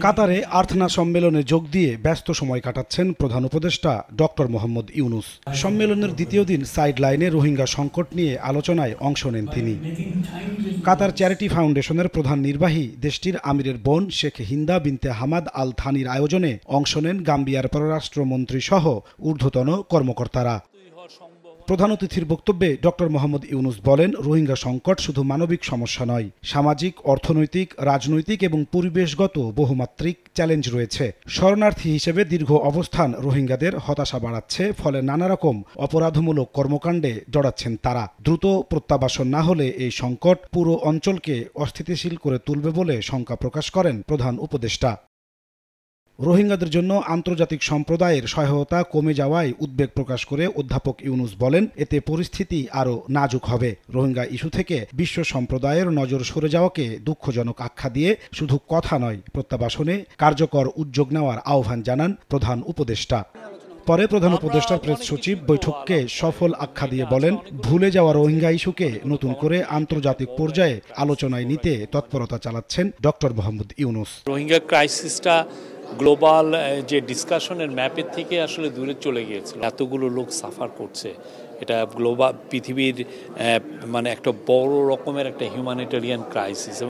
কাতারে আর্থনা সম্মেলনে যোগ দিয়ে ব্যস্ত সময় কাটাচ্ছেন প্রধান উপদেষ্টা ডক্টর মোহাম্মদ ইউনূস। সম্মেলনের দ্বিতীয় দিন সাইড লাইনে রোহিঙ্গা সংকট নিয়ে আলোচনায় অংশ নেন তিনি। কাতার চ্যারিটি ফাউন্ডেশনের প্রধান নির্বাহী দেশটির আমিরের বোন শেখ হিন্দা বিনতে হামাদ আল থানির আয়োজনে অংশ নেন গাম্বিয়ার পররাষ্ট্রমন্ত্রী সহ ঊর্ধ্বতন কর্মকর্তারা। প্রধান অতিথির বক্তব্যে ডক্টর মোহাম্মদ ইউনূস বলেন, রোহিঙ্গা সংকট শুধু মানবিক সমস্যা নয়, সামাজিক, অর্থনৈতিক, রাজনৈতিক এবং পরিবেশগত বহুমাত্রিক চ্যালেঞ্জ রয়েছে। শরণার্থী হিসেবে দীর্ঘ অবস্থান রোহিঙ্গাদের হতাশা বাড়াচ্ছে, ফলে নানা রকম অপরাধমূলক কর্মকাণ্ডে জড়াচ্ছেন তারা। দ্রুত প্রত্যাবাসন না হলে এই সংকট পুরো অঞ্চলকে অস্থিতিশীল করে তুলবে বলে শঙ্কা প্রকাশ করেন প্রধান উপদেষ্টা। রোহিঙ্গাদের জন্য আন্তর্জাতিক সম্প্রদায়ের সহায়তা কমে যাওয়ায় উদ্বেগ প্রকাশ করে অধ্যাপক ইউনূস বলেন, এতে পরিস্থিতি আরও নাজুক হবে। রোহিঙ্গা ইস্যু থেকে বিশ্ব সম্প্রদায়ের নজর সরে যাওয়াকে দুঃখজনক আখ্যা দিয়ে শুধু কথা নয়, প্রত্যাবাসনে কার্যকর উদ্যোগ নেওয়ার আহ্বান জানান প্রধান উপদেষ্টা। পরে প্রধান উপদেষ্টার প্রেস সচিব বৈঠককে সফল আখ্যা দিয়ে বলেন, ভুলে যাওয়া রোহিঙ্গা ইস্যুকে নতুন করে আন্তর্জাতিক পর্যায়ে আলোচনায় নিতে তৎপরতা চালাচ্ছেন ডক্টর মোহাম্মদ ইউনূস। রোহিঙ্গা ক্রাইসিসটা গ্লোবাল যে ডিসকাশনের ম্যাপের থেকে আসলে দূরে চলে গিয়েছিল। এতগুলো লোক সাফার করছে, এটা গ্লোবাল পৃথিবীর মানে একটা বড় রকমের একটা হিউম্যানিটেরিয়ান ক্রাইসিস।